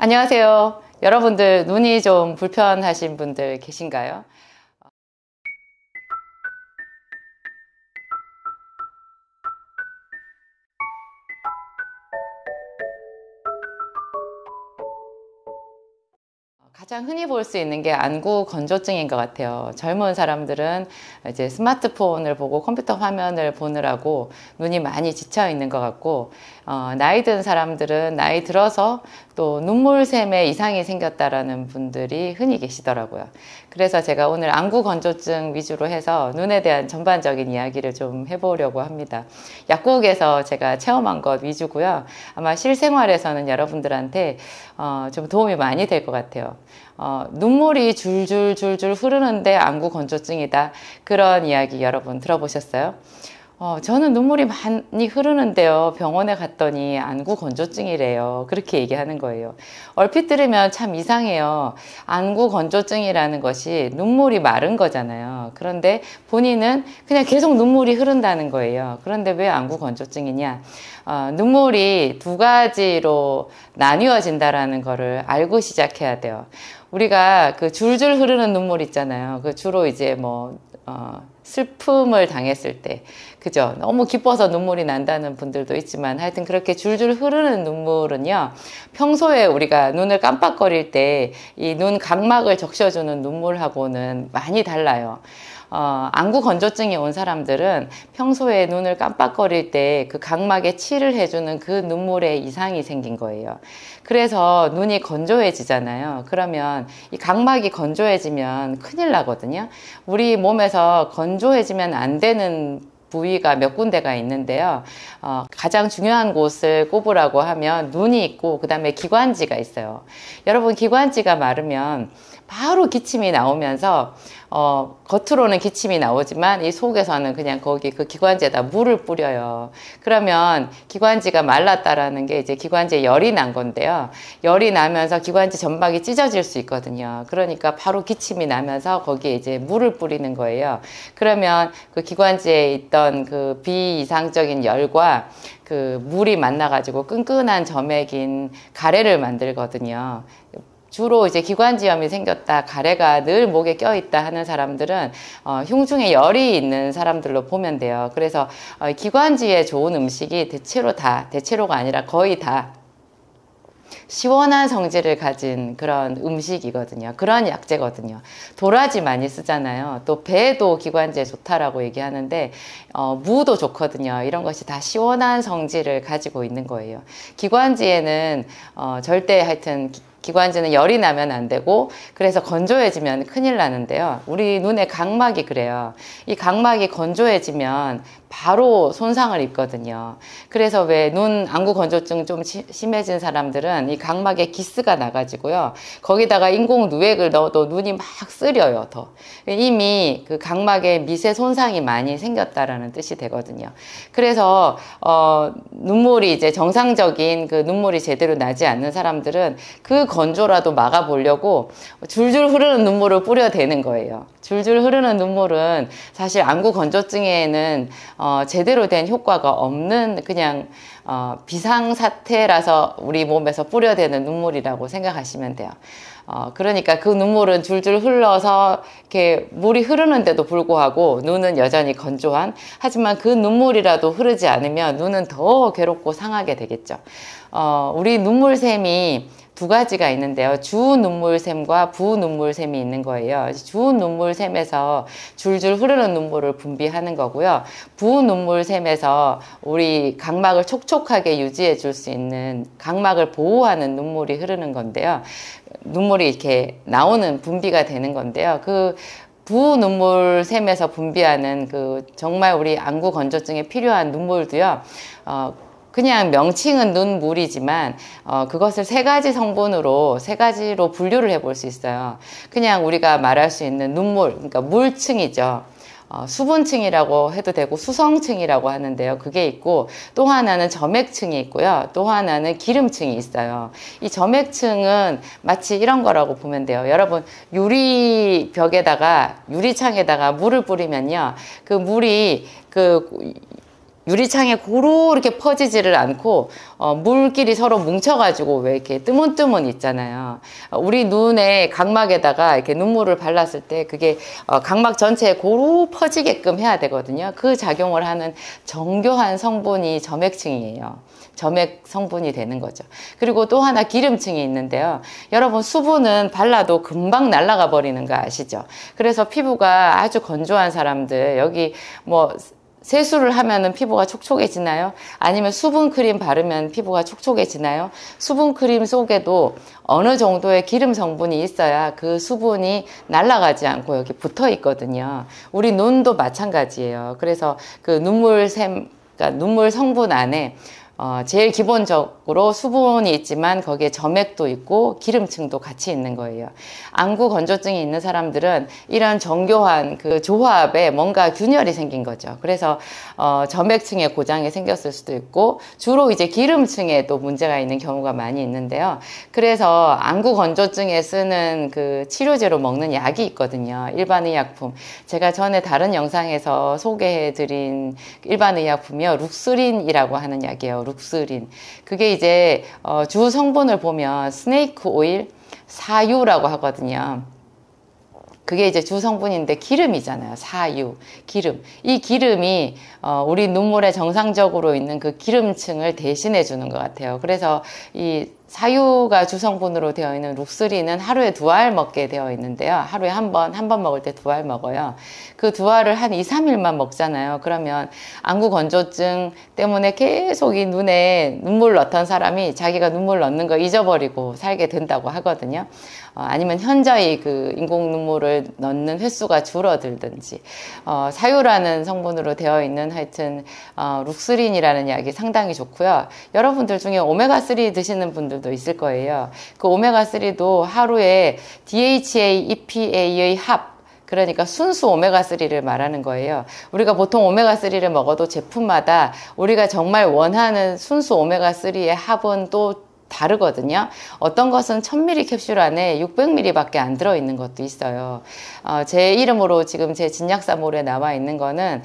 안녕하세요. 여러분들 눈이 좀 불편하신 분들 계신가요? 가장 흔히 볼 수 있는 게 안구 건조증인 것 같아요. 젊은 사람들은 이제 스마트폰을 보고 컴퓨터 화면을 보느라고 눈이 많이 지쳐 있는 것 같고, 나이 든 사람들은 나이 들어서 또 눈물샘에 이상이 생겼다라는 분들이 흔히 계시더라고요. 그래서 제가 오늘 안구 건조증 위주로 해서 눈에 대한 전반적인 이야기를 좀 해보려고 합니다. 약국에서 제가 체험한 것 위주고요. 아마 실생활에서는 여러분들한테 좀 도움이 많이 될 것 같아요. 눈물이 줄줄 흐르는데 안구 건조증이다. 그런 이야기 여러분 들어보셨어요? 저는 눈물이 많이 흐르는데요. 병원에 갔더니 안구 건조증이래요. 그렇게 얘기하는 거예요. 얼핏 들으면 참 이상해요. 안구 건조증이라는 것이 눈물이 마른 거잖아요. 그런데 본인은 그냥 계속 눈물이 흐른다는 거예요. 그런데 왜 안구 건조증이냐? 눈물이 두 가지로 나뉘어진다라는 거를 알고 시작해야 돼요. 우리가 그 줄줄 흐르는 눈물 있잖아요. 그 주로 이제 슬픔을 당했을 때, 그죠? 너무 기뻐서 눈물이 난다는 분들도 있지만 하여튼 그렇게 줄줄 흐르는 눈물은요, 평소에 우리가 눈을 깜빡거릴 때 이 눈 각막을 적셔주는 눈물하고는 많이 달라요. 안구 건조증이 온 사람들은 평소에 눈을 깜빡거릴 때 그 각막에 칠을 해주는 그 눈물에 이상이 생긴 거예요. 그래서 눈이 건조해지잖아요. 그러면 이 각막이 건조해지면 큰일 나거든요. 우리 몸에서 건조해지면 안 되는 부위가 몇 군데가 있는데요. 가장 중요한 곳을 꼽으라고 하면 눈이 있고 그 다음에 기관지가 있어요. 여러분, 기관지가 마르면 바로 기침이 나오면서 겉으로는 기침이 나오지만 이 속에서는 그냥 거기 그 기관지에다 물을 뿌려요. 그러면 기관지가 말랐다라는 게 이제 기관지에 열이 난 건데요. 열이 나면서 기관지 점막이 찢어질 수 있거든요. 그러니까 바로 기침이 나면서 거기에 이제 물을 뿌리는 거예요. 그러면 그 기관지에 있던 그 비이상적인 열과 그 물이 만나가지고 끈끈한 점액인 가래를 만들거든요. 주로 이제 기관지염이 생겼다, 가래가 늘 목에 껴있다 하는 사람들은 흉중에 열이 있는 사람들로 보면 돼요. 그래서 기관지에 좋은 음식이 대체로가 아니라 거의 다 시원한 성질을 가진 그런 음식이거든요. 그런 약재거든요. 도라지 많이 쓰잖아요. 또 배도 기관지에 좋다라고 얘기하는데 무도 좋거든요. 이런 것이 다 시원한 성질을 가지고 있는 거예요. 기관지에는 절대 하여튼 기관지는 열이 나면 안 되고, 그래서 건조해지면 큰일 나는데요. 우리 눈의 각막이 그래요. 이 각막이 건조해지면 바로 손상을 입거든요. 그래서 왜 안구 건조증 좀 심해진 사람들은 이 각막에 기스가 나가지고요. 거기다가 인공 누액을 넣어도 눈이 막 쓰려요, 더. 이미 그 각막에 미세 손상이 많이 생겼다라는 뜻이 되거든요. 그래서, 눈물이 이제 정상적인 그 눈물이 제대로 나지 않는 사람들은 그 건조라도 막아보려고 줄줄 흐르는 눈물을 뿌려대는 거예요. 줄줄 흐르는 눈물은 사실 안구 건조증에는 제대로 된 효과가 없는 그냥 비상사태라서 우리 몸에서 뿌려대는 눈물이라고 생각하시면 돼요. 그러니까 그 눈물은 줄줄 흘러서 이렇게 물이 흐르는데도 불구하고 눈은 여전히 건조한, 하지만 그 눈물이라도 흐르지 않으면 눈은 더 괴롭고 상하게 되겠죠. 우리 눈물샘이 두 가지가 있는데요. 주 눈물샘과 부 눈물샘이 있는 거예요. 주 눈물샘에서 줄줄 흐르는 눈물을 분비하는 거고요. 부 눈물샘에서 우리 각막을 촉촉하게 유지해 줄 수 있는, 각막을 보호하는 눈물이 흐르는 건데요. 눈물이 이렇게 나오는, 분비가 되는 건데요. 그 부 눈물샘에서 분비하는 그 정말 우리 안구 건조증에 필요한 눈물도요. 그냥 명칭은 눈물이지만 그것을 세 가지로 분류를 해볼 수 있어요. 그냥 우리가 말할 수 있는 눈물, 그러니까 물층이죠. 수분층이라고 해도 되고 수성층이라고 하는데요. 그게 있고, 또 하나는 점액층이 있고요. 또 하나는 기름층이 있어요. 이 점액층은 마치 이런 거라고 보면 돼요. 여러분, 유리창에다가 물을 뿌리면요. 그 물이 유리창에 고루 이렇게 퍼지지를 않고 물끼리 서로 뭉쳐가지고 왜 이렇게 뜨문뜨문 있잖아요. 우리 눈에 각막에다가 이렇게 눈물을 발랐을 때 그게 각막 전체에 고루 퍼지게끔 해야 되거든요. 그 작용을 하는 정교한 성분이 점액층이에요. 점액 성분이 되는 거죠. 그리고 또 하나 기름층이 있는데요. 여러분 수분은 발라도 금방 날아가 버리는 거 아시죠? 그래서 피부가 아주 건조한 사람들, 여기 뭐 세수를 하면은 피부가 촉촉해지나요? 아니면 수분 크림 바르면 피부가 촉촉해지나요? 수분 크림 속에도 어느 정도의 기름 성분이 있어야 그 수분이 날아가지 않고 여기 붙어 있거든요. 우리 눈도 마찬가지예요. 그래서 그 눈물샘, 그러니까 눈물 성분 안에 제일 기본적으로 수분이 있지만 거기에 점액도 있고 기름층도 같이 있는 거예요. 안구 건조증이 있는 사람들은 이런 정교한 그 조합에 뭔가 균열이 생긴 거죠. 그래서 점액층에 고장이 생겼을 수도 있고 주로 이제 기름층에도 문제가 있는 경우가 많이 있는데요. 그래서 안구 건조증에 쓰는 그 치료제로 먹는 약이 있거든요. 일반의약품. 제가 전에 다른 영상에서 소개해드린 일반의약품이요. 룩스린이라고 하는 약이에요. 룩스린. 그게 이제 주 성분을 보면 스네이크 오일, 사유라고 하거든요. 그게 이제 주 성분인데 기름이잖아요. 사유, 기름. 이 기름이 우리 눈물에 정상적으로 있는 그 기름층을 대신해 주는 것 같아요. 그래서 이 사유가 주성분으로 되어 있는 룩스린은 하루에 2알 먹게 되어 있는데요. 하루에 한 번 먹을 때 2알 먹어요. 그 2알을 한 2, 3일만 먹잖아요. 그러면 안구 건조증 때문에 계속 이 눈에 눈물 넣던 사람이 자기가 눈물 넣는 거 잊어버리고 살게 된다고 하거든요. 아니면 현저히 그 인공 눈물을 넣는 횟수가 줄어들든지 사유라는 성분으로 되어 있는 하여튼 룩스린이라는 약이 상당히 좋고요. 여러분들 중에 오메가3 드시는 분들도 있을 거예요. 그 오메가3도 하루에 DHA, EPA의 합, 그러니까 순수 오메가3를 말하는 거예요. 우리가 보통 오메가3를 먹어도 제품마다 우리가 정말 원하는 순수 오메가3의 합은 또 다르거든요. 어떤 것은 1000ml 캡슐 안에 600ml 밖에 안 들어있는 것도 있어요. 제 이름으로 지금 제 진약사몰에 나와 있는 거는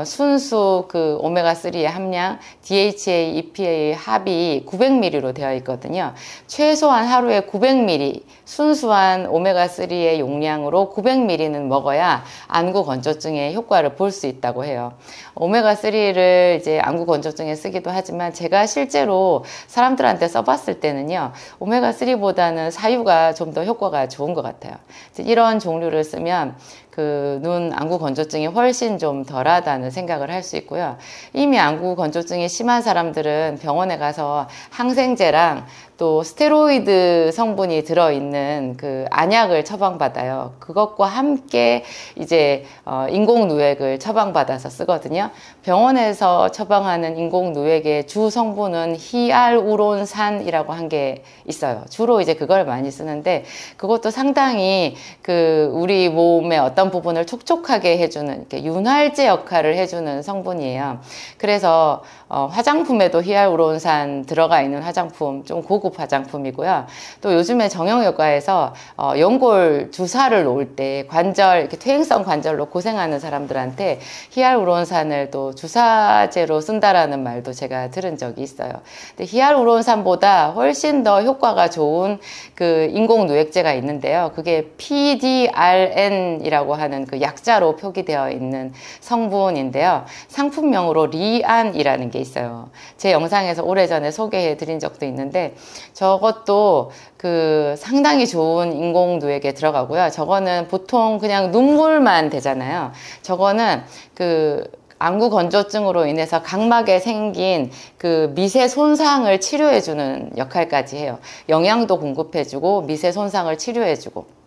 순수 그 오메가3의 함량 DHA, EPA 합이 900ml로 되어 있거든요. 최소한 하루에 900ml 순수한 오메가3의 용량으로 900ml는 먹어야 안구 건조증에 효과를 볼 수 있다고 해요. 오메가3를 이제 안구 건조증에 쓰기도 하지만 제가 실제로 사람들한테 써봤을 때는요, 오메가3보다는 사유가 좀 더 효과가 좋은 것 같아요. 이런 종류를 쓰면 그 눈 안구 건조증이 훨씬 좀 덜하다는 생각을 할 수 있고요. 이미 안구 건조증이 심한 사람들은 병원에 가서 항생제랑 또 스테로이드 성분이 들어있는 그 안약을 처방받아요. 그것과 함께 이제 인공누액을 처방받아서 쓰거든요. 병원에서 처방하는 인공누액의 주 성분은 히알우론산이라고 한 게 있어요. 주로 이제 그걸 많이 쓰는데 그것도 상당히 그 우리 몸의 어떤 부분을 촉촉하게 해주는 이렇게 윤활제 역할을 해주는 성분이에요. 그래서 화장품에도 히알우론산 들어가 있는 화장품, 좀 고급 화장품이고요. 또 요즘에 정형외과에서 연골 주사를 놓을 때 관절, 이렇게 퇴행성 관절로 고생하는 사람들한테 히알우론산을 또 주사제로 쓴다라는 말도 제가 들은 적이 있어요. 근데 히알우론산보다 훨씬 더 효과가 좋은 그 인공누액제가 있는데요. 그게 PDRN이라고 하는 그 약자로 표기되어 있는 성분인데요. 상품명으로 리안이라는 게 있어요. 제 영상에서 오래전에 소개해 드린 적도 있는데 저것도 그 상당히 좋은 인공누액에 들어가고요. 저거는 보통 그냥 눈물만 되잖아요. 저거는 그 안구 건조증으로 인해서 각막에 생긴 그 미세 손상을 치료해주는 역할까지 해요. 영양도 공급해주고 미세 손상을 치료해주고.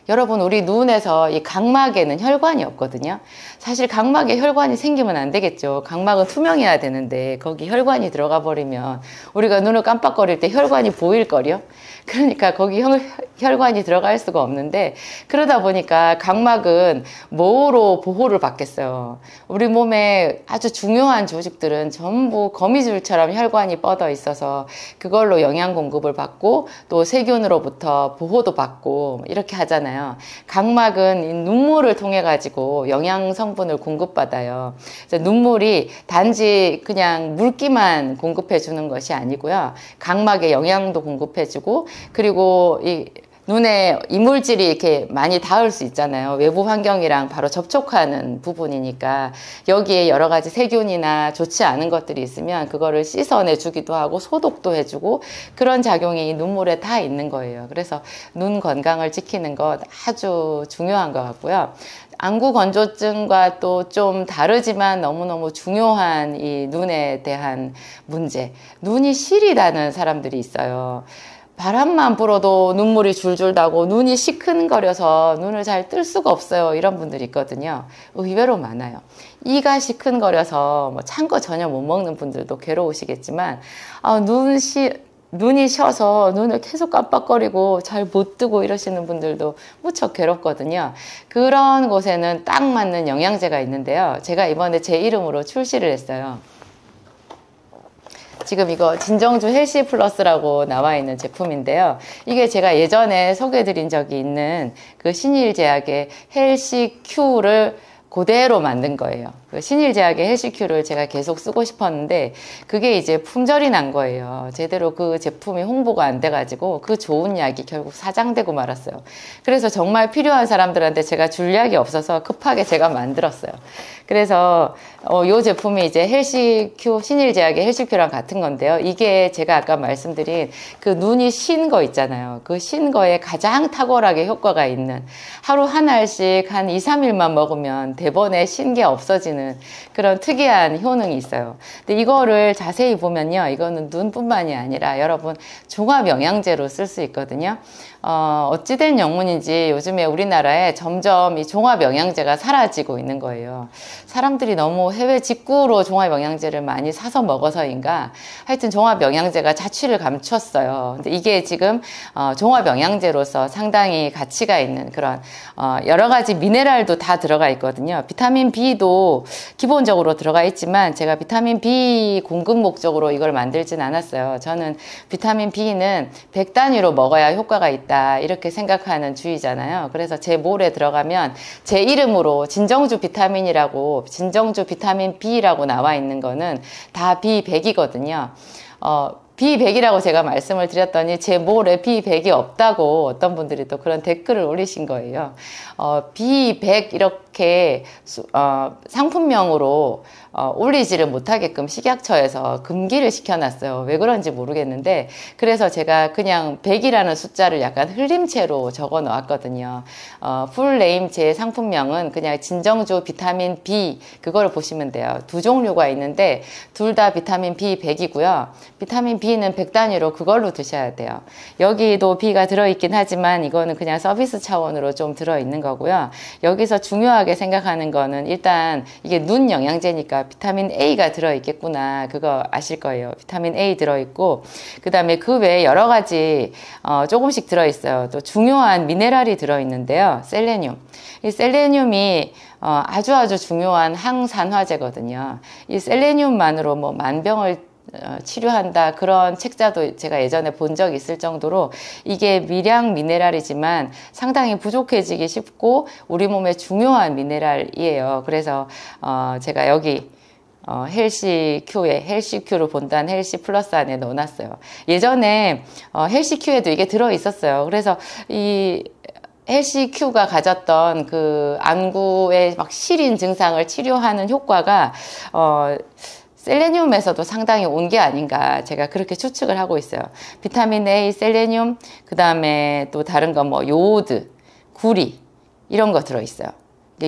여러분, 우리 눈에서 이 각막에는 혈관이 없거든요. 사실 각막에 혈관이 생기면 안 되겠죠. 각막은 투명해야 되는데 거기 혈관이 들어가 버리면 우리가 눈을 깜빡거릴 때 혈관이 보일 거요. 그러니까 거기 혈관이 들어갈 수가 없는데 그러다 보니까 각막은 뭐로 보호를 받겠어요. 우리 몸에 아주 중요한 조직들은 전부 거미줄처럼 혈관이 뻗어 있어서 그걸로 영양 공급을 받고 또 세균으로부터 보호도 받고 이렇게 하잖아요. 있잖아요. 각막은 이 눈물을 통해 가지고 영양 성분을 공급받아요. 그래서 눈물이 단지 그냥 물기만 공급해 주는 것이 아니고요. 각막에 영양도 공급해 주고, 그리고 이 눈에 이물질이 이렇게 많이 닿을 수 있잖아요. 외부 환경이랑 바로 접촉하는 부분이니까 여기에 여러 가지 세균이나 좋지 않은 것들이 있으면 그거를 씻어내 주기도 하고 소독도 해주고, 그런 작용이 이 눈물에 다 있는 거예요. 그래서 눈 건강을 지키는 것 아주 중요한 것 같고요. 안구 건조증과 또 좀 다르지만 너무너무 중요한 이 눈에 대한 문제, 눈이 시리다는 사람들이 있어요. 바람만 불어도 눈물이 줄줄 나고 눈이 시큰거려서 눈을 잘 뜰 수가 없어요. 이런 분들이 있거든요. 의외로 많아요. 이가 시큰거려서 뭐 찬 거 전혀 못 먹는 분들도 괴로우시겠지만, 눈이 쉬어서 눈을 계속 깜빡거리고 잘 못 뜨고 이러시는 분들도 무척 괴롭거든요. 그런 곳에는 딱 맞는 영양제가 있는데요. 제가 이번에 제 이름으로 출시를 했어요. 지금 이거 진정주 헬시 플러스라고 나와 있는 제품인데요. 이게 제가 예전에 소개해드린 적이 있는 그 신일제약의 헬시 큐를 그대로 만든 거예요. 그 신일제약의 헬시큐를 제가 계속 쓰고 싶었는데 그게 이제 품절이 난 거예요. 제대로 그 제품이 홍보가 안 돼가지고 그 좋은 약이 결국 사장되고 말았어요. 그래서 정말 필요한 사람들한테 제가 줄 약이 없어서 급하게 제가 만들었어요. 그래서 이 제품이 이제 헬시큐, 신일제약의 헬시큐랑 같은 건데요. 이게 제가 아까 말씀드린 그 눈이 신 거 있잖아요. 그 신 거에 가장 탁월하게 효과가 있는, 하루 한 알씩 한 2, 3일만 먹으면 대번에 신 게 없어지는 그런 특이한 효능이 있어요. 근데 이거를 자세히 보면요, 이거는 눈뿐만이 아니라 여러분 종합 영양제로 쓸 수 있거든요. 어찌된 영문인지 요즘에 우리나라에 점점 이 종합 영양제가 사라지고 있는 거예요. 사람들이 너무 해외 직구로 종합 영양제를 많이 사서 먹어서인가, 하여튼 종합 영양제가 자취를 감췄어요. 근데 이게 지금 종합 영양제로서 상당히 가치가 있는 그런 여러 가지 미네랄도 다 들어가 있거든요. 비타민 B도 기본적으로 들어가 있지만 제가 비타민 B 공급 목적으로 이걸 만들진 않았어요. 저는 비타민 B는 100단위로 먹어야 효과가 있다 이렇게 생각하는 주의잖아요. 그래서 제 몰에 들어가면 제 이름으로 진정주 비타민이라고, 진정주 비타민 B라고 나와 있는 거는 다 B100이거든요. B100이라고 제가 말씀을 드렸더니 제 몰에 B100이 없다고 어떤 분들이 또 그런 댓글을 올리신 거예요. B100 이렇게 상품명으로 올리지를 못하게끔 식약처에서 금기를 시켜놨어요. 왜 그런지 모르겠는데, 그래서 제가 그냥 100이라는 숫자를 약간 흘림체로 적어 놓았거든요. 풀네임 제 상품명은 그냥 진정주 비타민 B, 그거를 보시면 돼요. 두 종류가 있는데 둘 다 비타민 B100이고요. 비타민 B는 100단위로 그걸로 드셔야 돼요. 여기도 B가 들어있긴 하지만 이거는 그냥 서비스 차원으로 좀 들어있는 거고요. 여기서 중요하게 생각하는 거는 일단 이게 눈 영양제니까 비타민 A가 들어있겠구나, 그거 아실 거예요. 비타민 A 들어있고, 그 다음에 그 외에 여러 가지 조금씩 들어있어요. 또 중요한 미네랄이 들어있는데요. 셀레늄. 이 셀레늄이 아주 중요한 항산화제거든요. 이 셀레늄만으로 뭐 만병을 치료한다, 그런 책자도 제가 예전에 본 적이 있을 정도로 이게 미량 미네랄이지만 상당히 부족해지기 쉽고 우리 몸에 중요한 미네랄이에요. 그래서 제가 여기 헬시큐에, 헬시큐를 본단 헬시 플러스 안에 넣어놨어요. 예전에 헬시큐에도 이게 들어있었어요. 그래서 이 헬시큐가 가졌던 그 안구의 막 시린 증상을 치료하는 효과가 셀레늄에서도 상당히 온 게 아닌가, 제가 그렇게 추측을 하고 있어요. 비타민 A, 셀레늄, 그 다음에 또 다른 거 뭐 요오드, 구리 이런 거 들어있어요.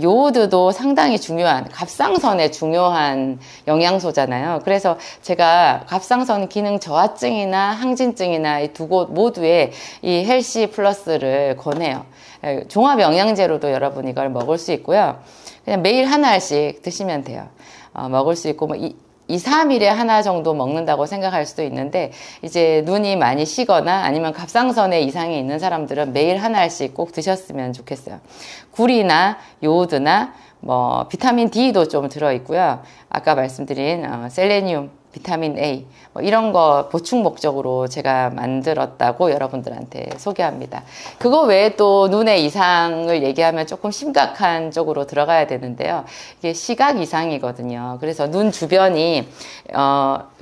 요오드도 상당히 중요한, 갑상선에 중요한 영양소잖아요. 그래서 제가 갑상선 기능 저하증이나 항진증이나 이 두 곳 모두에 이 헬시 플러스를 권해요. 종합 영양제로도 여러분 이걸 먹을 수 있고요. 그냥 매일 한 알씩 드시면 돼요. 먹을 수 있고, 뭐 2, 3일에 하나 정도 먹는다고 생각할 수도 있는데, 이제 눈이 많이 쉬거나 아니면 갑상선에 이상이 있는 사람들은 매일 한 알씩 꼭 드셨으면 좋겠어요. 구리나 요오드나 뭐 비타민 D도 좀 들어있고요. 아까 말씀드린 셀레늄, 비타민 A 뭐 이런 거 보충 목적으로 제가 만들었다고 여러분들한테 소개합니다. 그거 외에 또 눈의 이상을 얘기하면 조금 심각한 쪽으로 들어가야 되는데요. 이게 시각 이상이거든요. 그래서 눈 주변이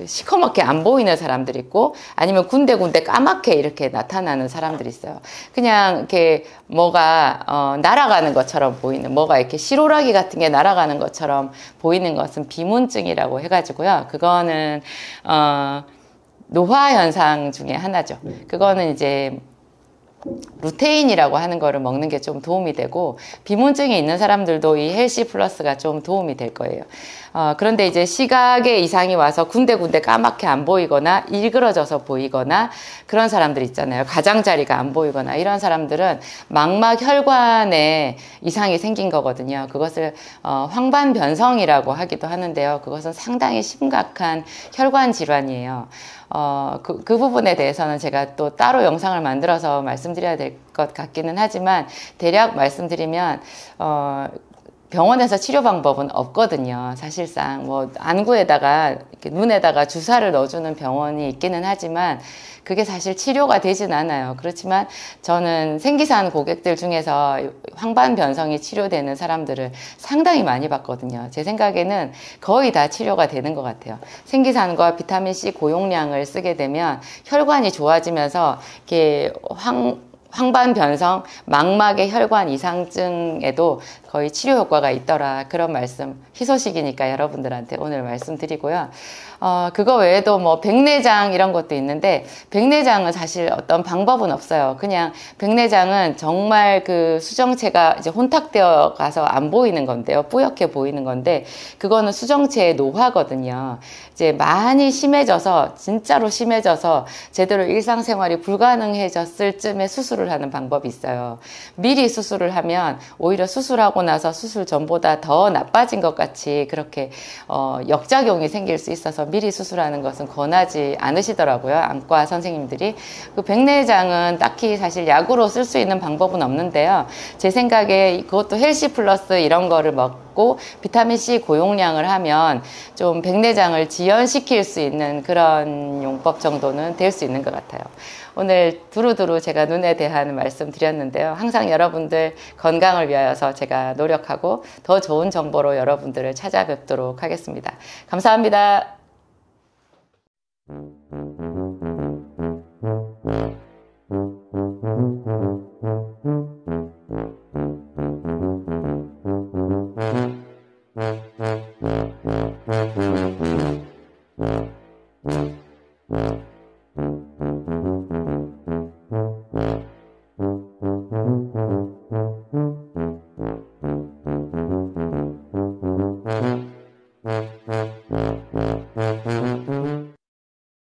시커멓게 안 보이는 사람들이 있고 아니면 군데군데 까맣게 이렇게 나타나는 사람들이 있어요. 그냥 이렇게 뭐가 날아가는 것처럼 보이는, 뭐가 이렇게 시로라기 같은 게 날아가는 것처럼 보이는 것은 비문증이라고 해가지고요. 그거는 노화 현상 중에 하나죠. 그거는 이제 루테인이라고 하는 거를 먹는 게 좀 도움이 되고, 비문증이 있는 사람들도 이 헬시 플러스가 좀 도움이 될 거예요. 그런데 이제 시각에 이상이 와서 군데군데 까맣게 안 보이거나 일그러져서 보이거나 그런 사람들 있잖아요. 가장자리가 안 보이거나 이런 사람들은 망막 혈관에 이상이 생긴 거거든요. 그것을 황반변성이라고 하기도 하는데요. 그것은 상당히 심각한 혈관 질환이에요. 그 부분에 대해서는 제가 또 따로 영상을 만들어서 말씀드려야 될 것 같기는 하지만, 대략 말씀드리면 병원에서 치료 방법은 없거든요. 사실상 뭐 안구에다가 이렇게 눈에다가 주사를 넣어주는 병원이 있기는 하지만 그게 사실 치료가 되진 않아요. 그렇지만 저는 생기산 고객들 중에서 황반 변성이 치료되는 사람들을 상당히 많이 봤거든요. 제 생각에는 거의 다 치료가 되는 것 같아요. 생기산과 비타민C 고용량을 쓰게 되면 혈관이 좋아지면서 이렇게 황반 변성, 망막의 혈관 이상증에도 거의 치료 효과가 있더라. 그런 말씀, 희소식이니까 여러분들한테 오늘 말씀드리고요. 그거 외에도 뭐 백내장 이런 것도 있는데, 백내장은 사실 어떤 방법은 없어요. 그냥 백내장은 정말 그 수정체가 이제 혼탁되어 가서 안 보이는 건데요. 뿌옇게 보이는 건데, 그거는 수정체의 노화거든요. 이제 많이 심해져서, 진짜로 심해져서 제대로 일상생활이 불가능해졌을 쯤에 수술을 하는 방법이 있어요. 미리 수술을 하면 오히려 수술하고 나서 수술 전보다 더 나빠진 것 같이 그렇게 역작용이 생길 수 있어서 미리 수술하는 것은 권하지 않으시더라고요. 안과 선생님들이. 그 백내장은 딱히 사실 약으로 쓸 수 있는 방법은 없는데요. 제 생각에 그것도 헬시 플러스 이런 거를 먹고 비타민C 고용량을 하면 좀 백내장을 지연시킬 수 있는 그런 용법 정도는 될 수 있는 것 같아요. 오늘 두루두루 제가 눈에 대한 말씀 드렸는데요. 항상 여러분들 건강을 위하여서 제가 노력하고 더 좋은 정보로 여러분들을 찾아뵙도록 하겠습니다. 감사합니다.